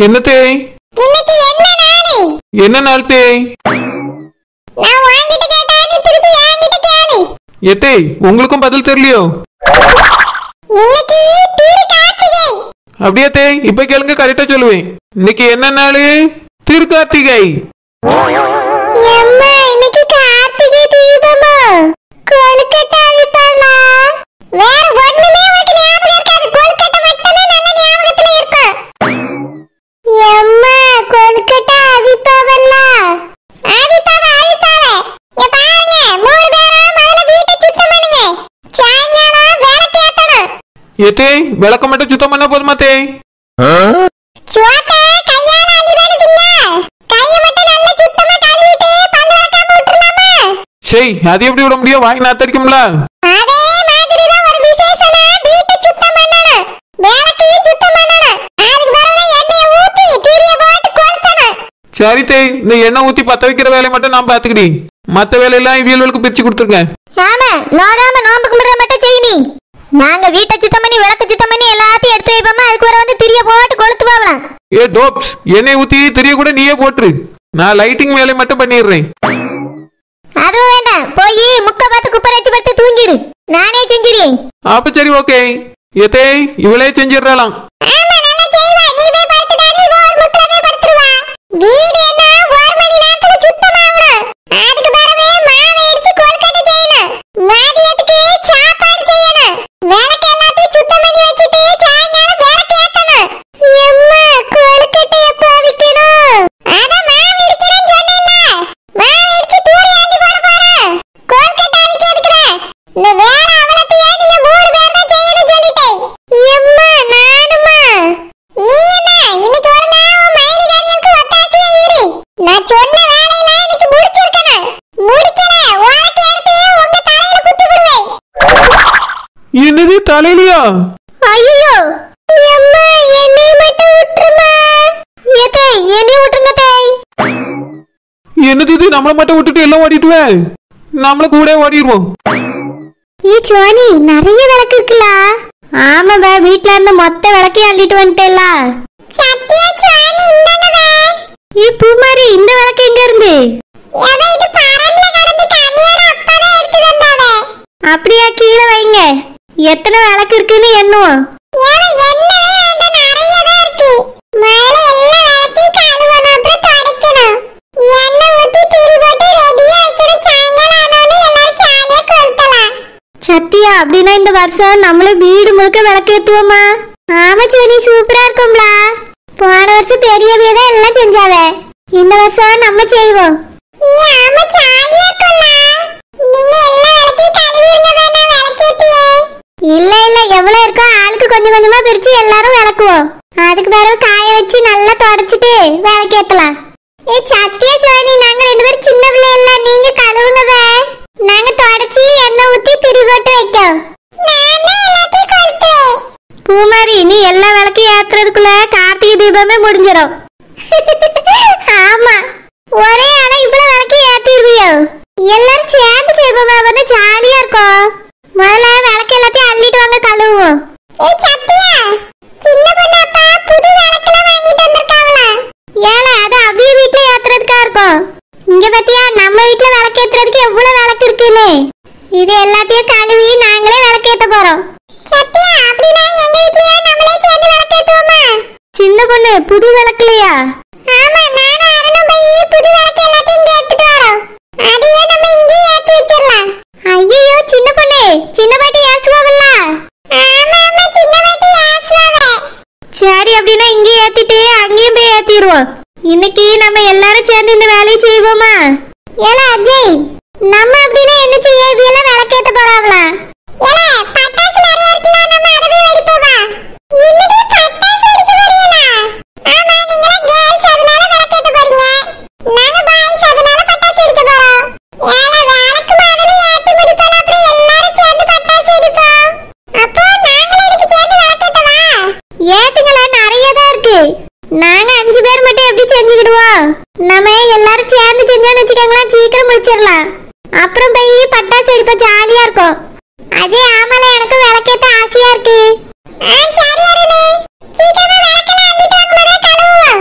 என்ன தேய்? இன்னைக்கு என்ன நாள்? என்ன நாள் தேய்? நான் வாங்கிட்டு கேட்டா நீ திருப்பி என்கிட்ட கேளு. ஏத்தேய் உங்களுக்கும் பதில் தெரியலையோ? இன்னைக்கு திருக்கார்த்திகை. அப்படியே தேய், இப்ப கேளுங்க, கரெக்டா சொல்லுவேன். இன்னைக்கு என்ன நாள்? திருக்கார்த்திகை. அம்மா இன்னைக்கு கார்த்திகை தீபமா? கொழுக்கட்டை அவிப்பாளா? வேற ஒண்ணுமே உனக்கு ஞாபகம் இருக்காது. கொழுக்கட்டை மட்டும் நல்ல ஞாபகத்துல இருக்கும். அம்மா கொழுக்கட்டை அவிப்பாவல்ல? அவிப்பாவ. இங்க பாருங்க, 3 பேரும் முதல்ல வீட்டை சுத்தம் பண்ணுங்க. சாயங்காலம் விளக்கு ஏத்தணும். ஏத்தேய் விளக்க மட்டும் சுத்தம் பண்ணா போதுமா தேய்? சுவாட்டை கையால அள்ளிதானே திங்க. கையை மட்டும் நல்லா சுத்தமா கழுவிட்டு பல்லு விளக்காம விட்டுறலாமா? சரி, அது எப்படி விட முடியும்? வாங்கி நாத்தடிக்கும்ல. அதே மாதிரி தான் ஒரு விசேஷனா வீட்டை சுத்தம் பண்ணணும். விளக்கையும் சுத்தம் பண்ணணும். அதுக்கு பிறகு எண்ணெயை ஊத்தி திரிய போட்டு கொளுத்தணும். சரி தேய், இந்த எண்ணெய் ஊத்தி பத்த வைக்கிற வேலையை மட்டும் நான் பாத்துக்கிடி. மத்த வேலையெல்லாம் இவியல்களுக்கு பிரிச்சு கொடுத்துருங்க. ஆமா, நோகாம நோம்பு கும்பிடுற மட்டும் செய் நீ. நாங்க வீட்டை சுத்தம் பண்ணி விளக்கு சுத்தம் பண்ணி எல்லாத்தையும் எடுத்து வைப்போமா. அதுக்கு வர வந்து திரிய போட்டு கொளுத்து போகலாம். ஏ டோப்ஸ், எண்ணெய் ஊத்தி திரிய கூட நீயே போட்டுரு. நான் லைட்டிங் வேலையை மட்டும் பண்ணிடுறேன். அதுவும் வேண்டாம், போய் முக்க பார்த்து குப்பரை வச்சு படுத்து தூங்கிடு. நானே செஞ்சிடுறேன். அப்ப சரி, ஓகே. ஏத்தேய் இவளே செஞ்சிடலாம். ஆமா, நல்லா செய்வா. நீ போய் படுத்துடா. நீ ஒரு முக்கல போய் படுத்துருவா. வீடு என்ன 1 மணி நேரத்துல சுத்தமாகணும். அதுக்கு பிறகு மாவை இடிச்சு கொழுக்கட்டை செய்யணும். மதியத்துக்கு சாப்பாடு செய்யணும். விளக்கு எல்லாத்தையும் சுத்தம் பண்ணி வச்சுட்டு சாயங்காலம் விளக்கு ஏத்தணும். எம்மா கொழுக்கட்டை எப்ப அவிக்கணும்? அதான் மாவு இடிக்கணும்னு சொன்னேன்ல. மாவு இடிச்சு தூரி அள்ளி போட போறேன். கொழுக்கட்டை அவிக்க எடுக்கிறேன். இந்த வேலை அவலத்தையே நீங்க 3 பேர் தான் செய்யணும் சொல்லிட்டேன். எம்மா நானுமா? நீ என்ன இன்னைக்கு ஒரு நாள் உன் மைனி காரியலுக்கு ஒத்தாசையா இரு. நான் சொன்ன வேலையெல்லாம் இன்னைக்கு முடிச்சிருக்கணும். முடிக்கல உனக்கு எடுத்து உங்க தலையில குத்தி விடுவேன். என்னது தலையிலையா? ஐயோ எம்மா என்னை மட்டும் விட்டுருமா? ஏதே என்னை விட்டுருங்க தேய். என்னது இது? நம்மளை மட்டும் விட்டுட்டு எல்லாம் ஓடிட்டுவே. நம்மள கூட ஓடிடுவோம். ஏ சுவானி, நிறைய விளக்கு இருக்குல்ல? ஆமாப்பா, வீட்ல இருந்து மொத்த விளக்கையும் அள்ளிட்டு வந்துட்டேல்ல. சத்தியா சுவானி இந்தங்கவே. ஏ பூமாரி, இந்த விளக்கு எங்க இருந்து? ஏதோ இது பரன்ல கடந்து கண்ணியோட அப்பவே எடுத்து வந்தாவே. அப்படியே கீழே வைங்க. எத்தனை விளக்கு இருக்குன்னு எண்ணுவோம். ஏவே என்னவே வேண்டாம், நிறைய தான் இருக்கு. மேல எல்லா விளக்கையும் கழுவணும், அப்புறம் துடைக்கணும். எண்ணெய் ஊத்தி திரி போட்டு ரெடியா வைக்கணும். சாயங்காலம் ஆனோனே எல்லாரும் ஜாலியா கொளுத்தலாம். சத்தியா, அப்படின்னா இந்த வருஷம் நம்மளும் வீடு முழுக்க விளக்கேத்துவோமா? ஆமா சுவனி, சூப்பரா இருக்கும்ல. போன வருஷம் பெரியவே தான் எல்லாம் செஞ்சாவே. இந்த வருஷம் நம்ம செய்வோம். ஆமா, ஜாலியா இருக்கும்ல. நீங்க எல்லா விளக்கையும் கழுவிடுங்க, வேணா விளக்கேத்தியே. இல்ல எவ்வளவு இருக்கோ ஆளுக்கு கொஞ்சம் கொஞ்சமா பிரிச்சு எல்லாரும் விளக்குவோம். அதுக்கு பிறகு காய வச்சு நல்லா தொடச்சிட்டு விளக்கேத்தலாம். ஏ சத்தியா சுவனி, நாங்க 2 பேரும் சின்ன பிள்ளை இல்ல, நீங்க கழுவுங்கவே. நாங்க தொடச்சி எண்ணெய் ஊத்தி திரி போட்டு வைக்கோம். பூமாரி, நீ எல்லா விளக்கையும் ஏத்துறதுக்குள்ள கார்த்திகை தீபமே முடிஞ்சிடும். ஆமா, ஒரே ஆளா இவ்வளவு விளக்கையும் ஏத்திடுவியோ? எல்லாரும் சேர்ந்து செய்வோமா? வந்து ஜாலியா இருக்கும். முதல்ல விளக்கு எல்லாத்தையும் அள்ளிட்டு வாங்க, கழுவுவோம். சின்ன பொண்ணு அப்பா புது விளக்கெல்லாம் வாங்கிட்டு வந்திருக்காங்களா? ஏல, அது அவிய வீட்டுல ஏத்துறதுக்கா இருக்கும். இங்க பாத்தியா, நம்ம வீட்டுல விளக்கேத்துறதுக்கு எவ்வளவு விளக்கு இருக்குன்னு. இது எல்லாத்தையும் கழுவி நாங்களே விளக்கேத்த போறோம். சத்தியா, அப்படினா எங்க வீட்லயே நம்மளே சேர்ந்து விளக்கேத்துவோமா? சின்ன பொண்ணு, புது விளக்குலையா? ஆமா, நானும் அருணும் போய் புது விளக்கு எல்லாத்தையும் இங்க எடுத்துட்டு வரோம். அதையே நம்ம இங்கே ஏத்தி வச்சிரலாம். ஐயோ சின்ன பொண்ணு, சின்ன பாட்டி ஏசுவாவல்ல? ஆமா, சின்ன பாட்டி ஏசுவாவே. சரி, அப்படினா இங்கே ஏத்திட்டு அங்கேயும் போய் ஏத்திடுவோம். இன்னைக்கு நம்ம எல்லாரும் சேர்ந்து இந்த வேலையை செய்வோமா? ஏல அஜய், நம்ம அப்படினா என்ன செய்ய? இதெல்லாம் விளக்கேத்த போறாங்களா? ஏல பட்டாசு நிறைய இருக்குல, நம்ம அதவே வெடிப்போமா? என்னது பட்டாசு வெடிக்க போறீங்களா? ஆமா, நீங்க கேர்ள்ஸ் அதனால விளக்கேத்த போறீங்க. நாங்க பாய்ஸ் அதனால பட்டாசு வெடிக்க போறோம். ஏல விளக்கு முதல்ல ஏத்தி முடிப்போம், அப்புறம் எல்லாரும் சேர்ந்து பட்டாசு வெடிப்போம். அப்போ நாங்களே இதுக்கு சேர்ந்து விளக்கேத்தவா? ஏத்துங்கள, நிறைய தான் இருக்கு. நாங்க 5 பேர் மட்டும் எப்படி செஞ்சுக்கிடுவோம்? நம்ம எல்லாரும் சேர்ந்து செஞ்சோம்னு வச்சுக்கோங்களேன், சீக்கிரம் முடிச்சிடலாம். அப்புறம் போய் பட்டாசு வெடிப்ப ஜாலியா இருக்கும். அதே ஆமல, எனக்கு விளக்கேத்த ஆசையா இருக்கு. சரி அருணே, சீக்கிரமா விளக்கெல்லாம் அள்ளிட்டு வாங்க, கழுவுவோம்.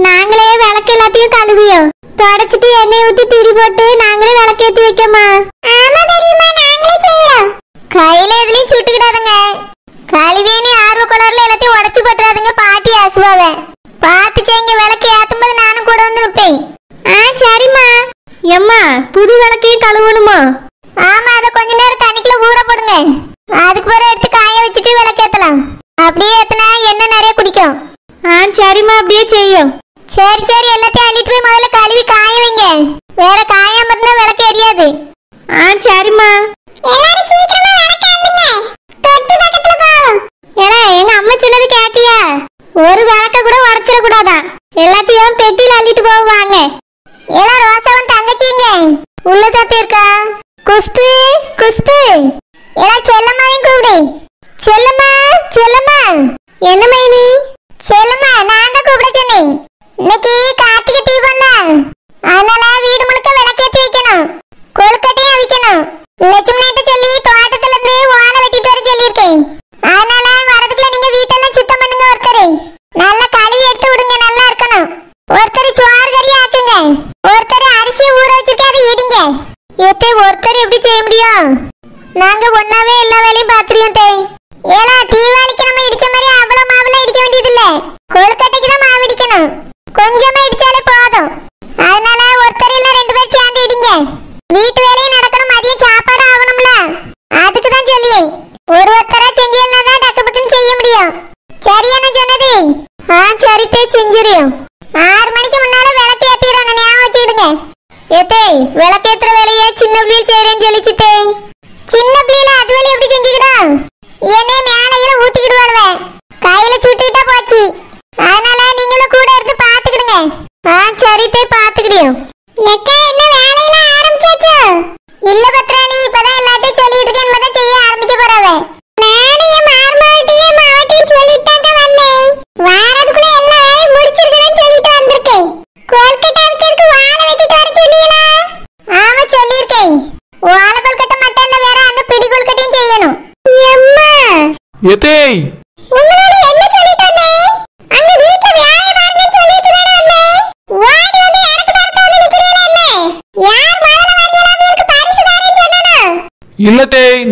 நாங்களே விளக்கு எல்லாத்தையும் கழுவியோம் தொடச்சிட்டு எண்ணெய் ஊத்தி திரி போட்டு நாங்களே விளக்கேத்தி வைக்கமா. ஆமா பெரியம்மா, நாங்களே செய்யறோம். கையில எதுலயும் சுட்டுக்கிடாதுங்க. கழுவினி ஆர்வ கலர்ல எல்லாத்தையும் உடச்சு போட்டுறாதுங்க. பாட்டி ஆசுவாவ பார்த்து செய்யுங்க. விளக்கு ஏத்தும்போது நானும் கூட வந்து நிப்பேன். சரிம்மா. எம்மா, புது விளக்கையும் கழுவணுமா? ஆமா, அதை கொஞ்ச நேரம் தண்ணிக்குள்ள ஊற போடுங்க. அதுக்கு பிறகு எடுத்து காய வச்சுட்டு விளக்கேத்தலாம். அப்படியே ஏத்துனா எண்ணெய் நிறைய குடிக்கும். சரிம்மா, அப்படியே செய்யும். சரி சரி, எல்லாத்தையும் அள்ளிட்டு போய் முதல்ல கழுவி காய வைங்க. வேற காயாம இருந்தா விளக்கு எரியாது. சரிம்மா. எல்லாரும் சீக்கிரமா விளக்கு அள்ளுங்க. தொட்டி பக்கத்துல போவோம். ஏடா, எங்க அம்மா சொன்னது கேட்டியா? ஒரு விளக்க கூட உடைச்சிட கூடாதா. எல்லாத்தையும் பெட்டியில அள்ளிட்டு போவாங்க. எல்லாம் ரோசாவும் தங்கச்சிங்க உள்ள தத்தி இருக்கா? குஷ்பு குஷ்பு, எல்லாம் செல்லம்மாவையும் கூப்பிடு. செல்லம்மா செல்லம்மா. என்ன மைனி? செல்லம்மா, நான் தான் கூப்பிட சொன்னேன். இன்னைக்கு கார்த்திகை தீபம்ல, அதனால வீடு முழுக்க விளக்கேத்தி வைக்கணும். கொழுக்கட்டையும் அவிக்கணும். லட்சுமி கிட்ட சொல்லி தோட்டத்துல இருந்து வாழை வெட்டிட்டு வர சொல்லியிருக்கேன். அதனால வரதுக்குள்ள நீங்க வீட்டெல்லாம் சுத்தம் பண்ணுங்க. ஒருத்தர் நல்லா கழுவி எடுத்து விடுங்க. நல்லா இருக்கணும். ஒருத்தர் சோறு கறி ஆக்குங்க. ஒருத்தர் அரிசி ஊற வச்சிருக்க அதை இடிங்க. ஒருத்தர் எப்படி செய்ய முடியும்? நாங்க ஒன்னாவே எல்லா வேலையும் பாத்துறியோம். ஏலா, தீபாவளிக்கு நம்ம இடிச்ச மாதிரி அவ்வளவு மாவுலாம் இடிக்க வேண்டியது இல்ல. கொழுக்கட்டைக்கு தான் மாவு இடிக்கணும். கொஞ்சமா இடிச்சாலே போதும். அதனால ஒருத்தர் இல்ல 2 பேர் சேர்ந்து இடிங்க. வீட்டு வேலையும் நடக்கணும். மதியம் சாப்பாடு ஆகணும்ல, அதுக்கு தான் சொல்லியே. ஒருத்தரா செஞ்சீங்கன்னா தான் டக்கு பக்குன்னு செய்ய முடியும். சரியான சொன்னது? சரித்தே செஞ்சிரியும். 6 மணிக்கு முன்னால விளக்கு ஏத்திடணும். ஞாபகம் வச்சுக்கிடுங்க. விளக்கேத்துற வேலையே சின்ன பிள்ளை செய்யறேன்னு சொல்லிச்சுட்டே. சின்ன பிள்ளைல அது வேலை எப்படி செஞ்சுக்கிடும்? என்னைய மேலையில ஊத்திக்கிடுவாள்வ. கையில சுட்டுக்கிட்டா போச்சு. அதனால நீங்களும் கூட இருந்து பாத்துக்கிடுங்க. சரித்தே பாத்துக்கிடியும். எக்கா, என்ன வேலையெல்லாம் ஆரம்பிச்சாச்சு? இல்ல பத்ராளி, இப்பதான் எல்லாத்தையும் சொல்லிட்டு இருக்கேன். மொதல் செய்ய ஆரம்பிக்க போறவ. நானும் என் மாமாவட்டியும் மாவட்டியும் சொல்லிட்டாங்க வந்தேன். வாரத்துக்குள்ள எல்லா வேலையும் முடிச்சிருக்கேன்னு சொல்லிட்டு வந்திருக்கேன். கொல்கட்டை அவிக்கிறதுக்கு வாழை வெட்டிட்டு வர சொன்னீங்களா? ஆமா, சொல்லியிருக்கேன். வாழை கொல்கட்டை மட்டும் இல்ல, வேற அந்த பிடி கொல்கட்டையும் செய்யணும். எம்மா, உங்களோட என்ன சொல்லிட்டு வந்தேன்? அங்க வீட்ல வேலை பாருங்கன்னு சொல்லிட்டு தானே வந்தேன். ஓடி வந்து எனக்கு பரிசு வந்து நிக்கிறீங்களா என்ன? யார் முதல்ல வரீங்களா? எனக்கு பரிசு தானே சொன்னேனா? இல்ல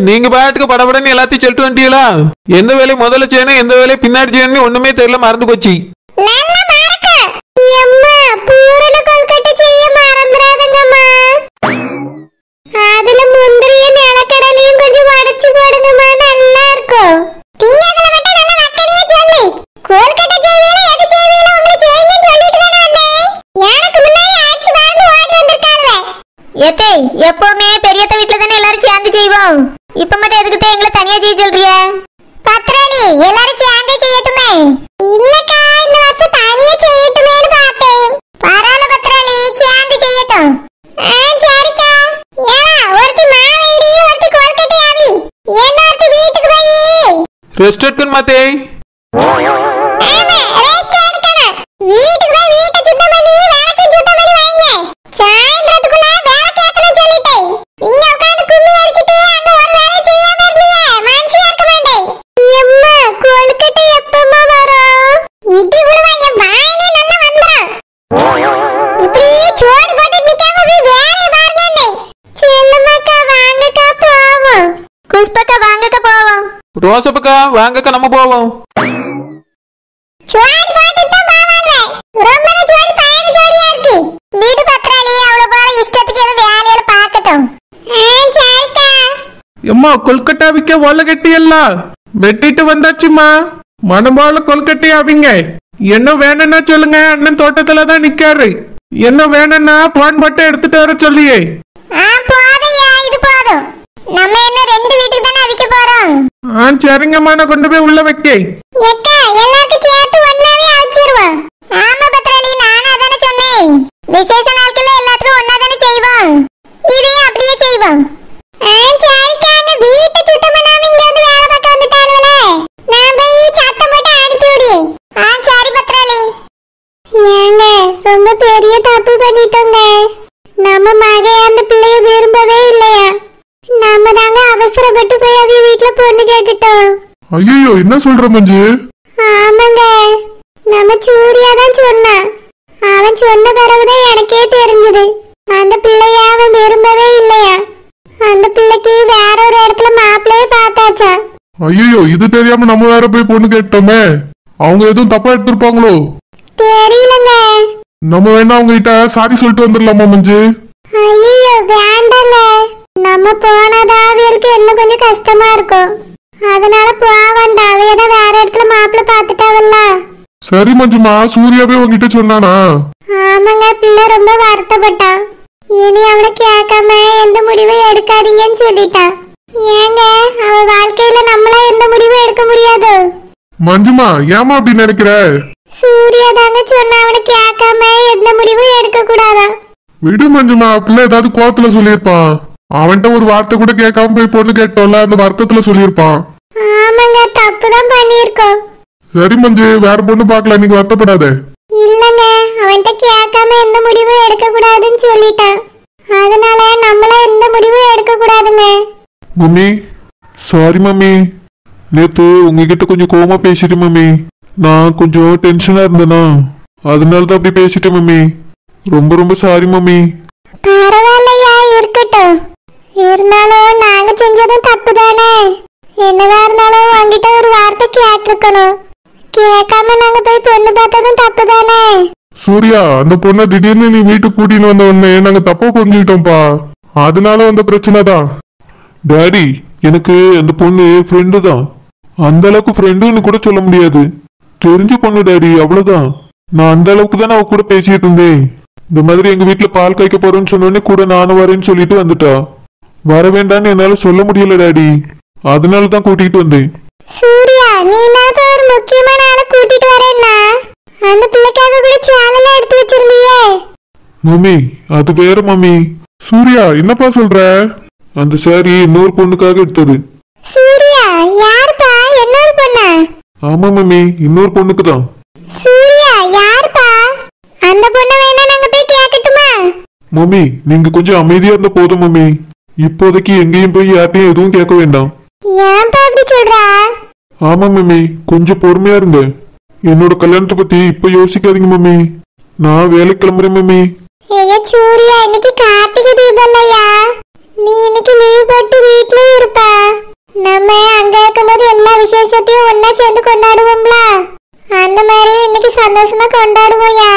நீங்க பாட்டுக்கு படபடன்னு எல்லாத்தையும் சொல்லிட்டு வந்துட்டீங்களா? எந்த வேலையை முதல்ல செய்யணும், எந்த வேலையை பின்னாடி செய்யணும் ஒண்ணுமே தெரியல, மறந்து போச்சு. நல்லா மறக்க. எம்மா, பூரண கொல்கட்டை செய்ய மறந்துடாதங்கம்மா. அதுல முந்திரியும் நிலக்கடலையும் கொஞ்சம் உடைச்சு போடுங்கம்மா, நல்லா இருக்கும். திங்கக்கிழமை மட்டும் நல்லா வக்கனையே சொல்லு. கொல்கட்டை செய்வீல, எது செய்வீல, உங்களுக்கு செய்யுங்கன்னு சொல்லிட்டு தானே வந்தேன். எனக்கு முன்னாடி ஆச்சு வாழ்ந்து ஓடி வந்திருக்காளுவே. எப்பவுமே பெரியத்த வீட்டுல தானே எல்லாரும் சேர்ந்து செய்வோம். இப்ப மட்டும் எதுக்கு எங்களை தனியா செய்ய சொல்றிய? பத்ராளி, எல்லாரும் சேர்ந்தே செய்யட்டுமே. இல்லக்கா, இந்த வருஷம் தனியா செய்யட்டுமேன்னு பார்த்தேன். பரவாயில்ல பத்ராளி, சேர்ந்து செய்யட்டும். சரிக்கா. ஏலா, ஒருத்தி மாவேடி, ஒருத்தி கொல்கட்டை ஆவி, இன்னொருத்தி வீட்டுக்கு போய் ரெஸ்ட் எடுக்கணும் மாத்தே. ஆமா, ரெஸ்ட் எடுக்கணும். வீட்டுக்கு போய் வீட்டை சுத்தம் பண்ணி விளக்கையும் சுத்தம் பண்ணி வைங்க. சாயந்தரத்துக்குள்ள விளக்கேத்தணும் சொல்லிட்டேன். இங்க உட்கார்ந்து கும்மி அடிச்சிட்டு அங்க ஒரு வேலை செய்யாம இருந்தீங்க, மனசே இருக்க மாட்டேன். எம்மா, கொல்கட்டை எப்பமா வரும்? இடி உழுவா என் வாயிலே நல்லா வந்துடும். இப்படி சோடு போட்டு நிக்காம போய் வேலையை பாருங்க. செல்லம்மாக்கா, வாங்கக்கா போவோம். குஷ்பக்கா, வாங்கக்கா போவோம். ரோசப்பக்கா, வாங்கக்கா, நம்ம போவோம். சோடு போட்டு தான் போவாங்க. ரொம்ப சோடு பயண ஜோடியா இருக்கு. வீடு பத்ராளி அவ்வளவு போல இஷ்டத்துக்கு ஏதோ வேலையில பார்க்கட்டும். சரிக்கா. எம்மா, கொல்கட்டை அவிக்க ஓலை கட்டி எல்லாம் வெட்டிட்டு வந்தாச்சுமா. மனம்போல கொல்கட்டை அவிங்க. என்ன வேணும்னா சொல்லுங்க, அண்ணன் தோட்டத்துல தான் நிக்காரு. என்ன வேணும்னா போன் போட்டு எடுத்துட்டு வர சொல்லியே. போதையா, இது போதும். நம்ம என்ன 2 வீட்டுக்கு தானே அவிக்க போறோம். சரிங்கம்மா, நான் கொண்டு போய் உள்ள வைக்க. எக்கா, எல்லாருக்கும் சேர்த்து ஒண்ணாவே அவிச்சிருவோம். ஆமா பத்ராளி, நானும் அதானே சொன்னேன். விசேஷ நாட்கள்ல எல்லாத்துக்கும் ஒண்ணா தானே செய்வோம். இதையும் அப்படியே செய்வோம். சரிக்கா, அங்க வீட்டை சுத்தம் பண்ணாம இங்க வந்து வேலை பார்க்க வந்துட்டாளுவல. நான் போய் சத்தம் போட்டு அனுப்பி விடி. சரி பத்ராளி. ஏங்க, ரொம்ப பெரிய தப்பு பண்ணிட்டோங்க. நம்ம மகை அந்த பிள்ளைய விரும்பவே இல்லையா? நம்ம தாங்க அவசரப்பட்டு போய் அவங்க வீட்டுல பொண்ணு கேட்டுட்டோம். ஐயோ, என்ன சொல்ற மஞ்சு? ஆமாங்க, நம்ம சூர்யா தான் சொன்னா. தெரிஞ்சது. அந்த பிள்ளைய அவன் விரும்பவே இல்லையா. அந்த பிள்ளைக்கு வேற ஒரு இடத்துல மாப்பிள்ளையே பார்த்தாச்சா. ஐயோ, இது தெரியாம நம்ம வேற போய் பொண்ணு கேட்டோமே. அவங்க எதுவும் தப்பா எடுத்திருப்பாங்களோ தெரியலங்க. நம்ம வேணா அவங்க கிட்ட சாரி சொல்லிட்டு வந்துடலாமா மஞ்சு? ஐயோ வேண்டாங்க. நம்ம போனாதான் அவளுக்கு இன்னும் கொஞ்சம் கஷ்டமா இருக்கும். அதனால போக வேண்டாம். அவ ஏதோ வேற இடத்துல மாப்பிள்ளை பார்த்துட்டாவல்ல. சரி மஞ்சுமா, சூர்யாவே உங்ககிட்ட சொன்னானா? ஆமாங்க, பிள்ளை ரொம்ப வருத்தப்பட்டான். இனி அவனை கேட்காம எந்த முடிவும் எடுக்காதீங்கன்னு சொல்லிட்டான். ஏங்க, அவ வாழ்க்கையில நம்மளா எந்த முடிவும் எடுக்க முடியாது. மஞ்சுமா, ஏமா அப்படி நினைக்கிற? சூர்யா தாங்க சொன்ன அவனை கேட்காம எந்த முடிவும் எடுக்க கூடாதான். விடு மஞ்சுமா, பிள்ளை ஏதாவது கோவத்துல சொல்லியிருப்பான். அவன்கிட்ட ஒரு வார்த்தை கூட கேட்காம போய் பொண்ணு கேட்டோம்ல, அந்த வருத்தத்துல சொல்லியிருப்பான். ஆமாங்க, தப்புதான் பண்ணியிருக்கோம். சரி மஞ்சு, வேற பொண்ணு பாக்கலாம், நீங்க வருத்தப்படாத. இல்லங்க, அவன்கிட்ட கேட்காம எந்த முடிவும் எடுக்க கூடாதுன்னு சொல்லிட்டான். அதனால நம்மள எந்த முடிவும் எடுக்க கூடாதுங்க. Mummy, sorry mummy. நேத்து உங்ககிட்ட கொஞ்சம் கோவமா பேசிட்டேன் மம்மி. நான் கொஞ்சம் டென்ஷனா இருந்தேனா, அதனாலதான் அப்படி பேசிட்டேன் மம்மி. ரொம்ப ரொம்ப சாரி மம்மி. பரவாயில்லையா, இருக்கட்டும். இருந்தாலும் நாங்க செஞ்சதும் தப்பு தானே. என்னவா இருந்தாலும் உங்ககிட்ட ஒரு வார்த்தை கேட்டிருக்கணும். கேட்காம நாங்க போய் பொண்ணு பார்த்ததும் தப்பு தானே. சூர்யா, அந்த பொண்ணை திடீர்னு நீ வீட்டுக்கு கூட்டின்னு வந்த உடனே நாங்க தப்பா புரிஞ்சுக்கிட்டோம்ப்பா. அதனால வந்த பிரச்சனை தான். டாடி, எனக்கு அந்த பொண்ணு ஃப்ரெண்டு தான். அந்த அளவுக்கு ஃப்ரெண்டுன்னு கூட சொல்ல முடியாது. தெரிஞ்ச பொண்ணு டாடி, அவ்வளவுதான். நான் அந்த அளவுக்கு தானே அவ கூட பேசிட்டு இருந்தேன். இந்த மாதிரி எங்க வீட்டுல பால் காய்க்க போறேன்னு சொன்னோடனே கூட நானும் வரேன்னு சொல்லிட்டு வந்துட்டா. வர வேண்டான்னு என்னால சொல்ல முடியல டாடி, அதனாலதான் கூட்டிட்டு வந்தேன். சூர்யா, நீ நான் ஒரு முக்கியமான ஆளை கூட்டிட்டு வரேன்னா அந்த பிள்ளைக்காக கூட சேனல் எடுத்து வச்சிருந்தியே. மம்மி, அது வேற மம்மி. சூர்யா, என்னப்பா சொல்ற? அந்த சாரி இன்னொரு பொண்ணுக்காக எடுத்தது. சூர்யா, யாருப்பா? இன்னொரு பொண்ணா? ஆமா மம்மி, இன்னொரு பொண்ணுக்கு தான். சூர்யா, யாருப்பா? அந்த பொண்ணை வேணா நாங்க போய் கேட்கட்டுமா? மம்மி, நீங்க கொஞ்சம் அமைதியா இருந்த போதும் மம்மி. இப்போதைக்கு எங்கேயும் போய் யார்ட்டையும் எதுவும் கேட்க வேண்டாம். ஏன்பா அப்படி சொல்றா? ஆமா மம்மி, கொஞ்சம் பொறுமையா இருங்க. என்னோட கல்யாணத்தை பத்தி இப்ப யோசிக்காதீங்க மம்மி. நான் வேலைக்கு கிளம்புறேன் மம்மி. ஏய் சூர்யா, இன்னைக்கு கார்த்திகை தீபம் இல்லையா? நீ இன்னைக்கு லீவ் போட்டு வீட்ல இருப்ப. நம்ம அங்க இருக்கும்போது எல்லா விசேஷத்தையும் ஒன்னா சேர்ந்து கொண்டாடுவோம்ல. அந்த மாதிரி இன்னைக்கு சந்தோஷமா கொண்டாடுவோம்யா.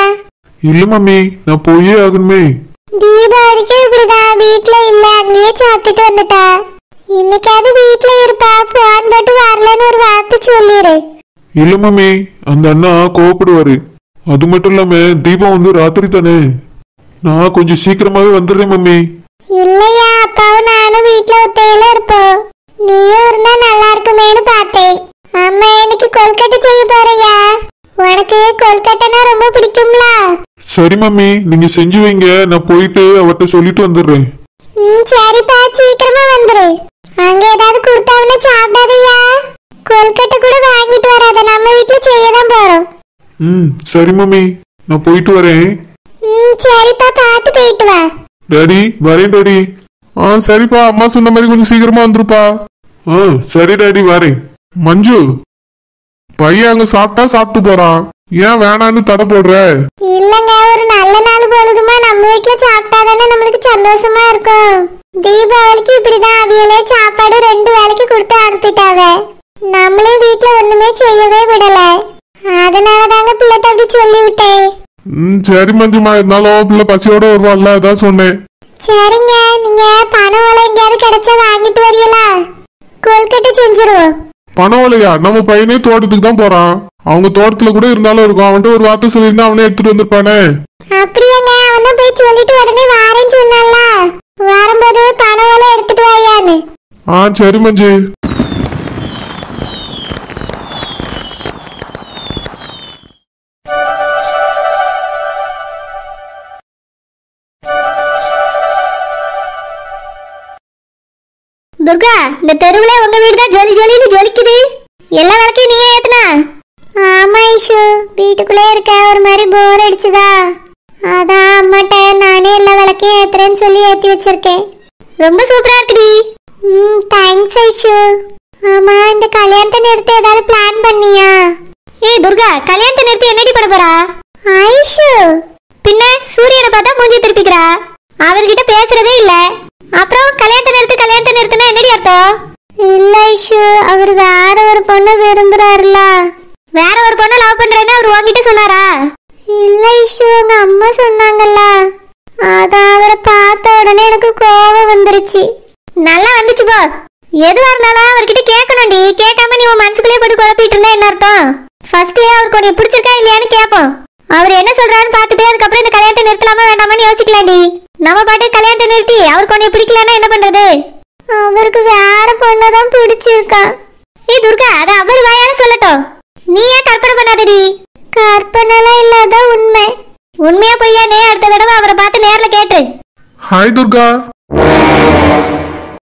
இல்ல மம்மி, நான் போயே ஆகணுமே. தீபாவளிக்கு இப்படிதான், வீட்ல இல்ல, அங்கேயே சாப்பிட்டுட்டு வந்துட்டா. இன்னைக்காவது வீட்ல இருப்பா. போன் போட்டு வரலன்னு ஒரு வார்த்தை சொல்லிடு. இல்ல மம்மி, அந்த அண்ணா கோவப்படுவாரு. அது மட்டும் இல்லாம தீபம் வந்து ராத்திரி தானே. நான் கொஞ்சம் சீக்கிரமாவே வந்துடுறேன் மம்மி. இல்லையா, அப்பாவும் நானும் வீட்ல ஒத்தையில இருப்போம். நீயும் இருந்தா நல்லா இருக்குமேனு பார்த்தேன். அம்மா இன்னைக்கு கொல்கட்டை செய்ய போறியா? உனக்கு கொல்கட்டைனா ரொம்ப பிடிக்கும்ல. சரி மம்மி, நீங்க செஞ்சு வைங்க. நான் போயிட்டு அவர்கிட்ட சொல்லிட்டு வந்துடுறேன். சரிப்பா, சீக்கிரமா வந்துரு. அங்க ஏதாவது கொடுத்தாவனா சாப்பிடாதயா. கொல்கட்டை கூட வாங்கிட்டு வராத, நம்ம வீட்டுல செய்யதான் போறோம். சரி மம்மி, நான் போயிட்டு வரேன். சரிப்பா, பார்த்து போயிட்டு வா. டாடி, வரேன் டாடி. சரிப்பா, அம்மா சொன்ன மாதிரி கொஞ்சம் சீக்கிரமா வந்துருப்பா. சரி டாடி, வரேன். மஞ்சு, பையன் அங்க சாப்பிட்டா சாப்பிட்டு போறான், ஏன் வேணான்னு தடை போடுற? இல்லங்க, ஒரு நல்ல நாள் பொழுதுமா நம்ம வீட்டுல சாப்பிட்டாதானே நம்மளுக்கு சந்தோஷமா இருக்கும். தீபாவளிக்கு இப்படிதான் அவியலே சாப்பாடு 2 வேளைக்கு கொடுத்து அனுப்பிட்டாவ. நம்மளும் வீட்டுல ஒண்ணுமே செய்யவே விடல. அதனாலதாங்க பிள்ளைட்ட அப்படி சொல்லி விட்டேன். சரி மஞ்சுமா, இருந்தாலும் பிள்ளை பசியோட வருவாள்ல, அதான் சொன்னேன். சரிங்க, நீங்க பணம் வேலை எங்கேயாவது கிடைச்சா வாங்கிட்டு வரீங்களா? கொல்கட்டை செஞ்சிருவோம். பணம் இல்லையா? நம்ம பையனே தோட்டத்துக்கு தான் போறான். அவங்க தோட்டத்துல கூட இருந்தாலும் இருக்கும். அவன்கிட்ட ஒரு வார்த்தை சொல்லியிருந்தா அவனே எடுத்துட்டு வந்திருப்பானே. அப்படியாங்க, அவன் தான் போய் சொல்லிட்டு உடனே வாரேன்னு சொன்னால. வரும்போது பணம் வேலை எடுத்துட்டு வாயான்னு. சரி மஞ்சு. துர்கா, இந்த தெருவுல உங்க வீடு தான் ஜொலி ஜொலின்னு ஜொலிக்குது. எல்லா விளக்கையும் நீயே ஏத்துனா? ஆமா ஐஷு, வீட்டுக்குள்ளே இருக்க ஒரு மாதிரி போர் அடிச்சுதா. அதான் அம்மாட்ட நானே எல்லா விளக்கையும் ஏத்துறேன்னு சொல்லி ஏத்தி வச்சிருக்கேன். ரொம்ப சூப்பரா இருக்குடி. தேங்க்ஸ் ஐஷு. ஆமா, இந்த கல்யாணத்தை நிறுத்த ஏதாவது பிளான் பண்ணியா? ஏய் துர்கா, கல்யாணத்தை நிறுத்தி என்னடி பண்ண போறா? ஐஷு, பின்ன சூரியனை பார்த்தா மூஞ்சி திருப்பி கட்டிக்கிறா. அவர்கிட்ட பேசுறதே இல்ல. அப்புறம் கல்யாணத்தை நிறுத்துனா என்னடி அர்த்தம்? இல்ல ஐஷு, அவர் வேற ஒரு பொண்ணு விரும்புறாருல. வேற ஒரு பொண்ணை லவ் பண்றேன்னு அவர் உன்கிட்ட சொன்னாரா? இல்ல ஐஷு, உங்க அம்மா சொன்னாங்கல்ல. அதான் அவரை பார்த்த உடனே எனக்கு கோபம் வந்துருச்சு. நல்லா வந்துச்சு போ. எதுவா இருந்தாலும் அவர்கிட்ட கேட்கணும்டி. கேட்காம நீ உன் மனசுக்குள்ளே போட்டு குழப்பிட்டு இருந்தா என்ன அர்த்தம்? ஃபர்ஸ்ட் அவருக்கு உன்னை பிடிச்சிருக்கா இல்லையான்னு கேட்போம். அவர் என்ன சொல்றான்னு பார்த்துட்டு அதுக்கப்புறம் இந்த கல்யாணத்தை நிறுத்தலாமா வேண்டாமான்னு யோசிக்கலாம்டி. நம்ம பாட்டு கல்யாணத்தை நிறுத்தி அவருக்கு உன்னை பிடிக்கலன்னா என்ன பண்றது? அவருக்கு வேற பொண்ணதான் பிடிச்சிருக்கா. துர்கா, அதை அவர் வாயால சொல்லட்டும். நீ ஏன் கற்பனை பண்ணாதடி? கற்பனைலாம் இல்லாத உண்மை. உண்மையா பொய்யானே அடுத்த தடவை அவரை பார்த்து நேர்ல கேட்டு. ஹாய் துர்கா.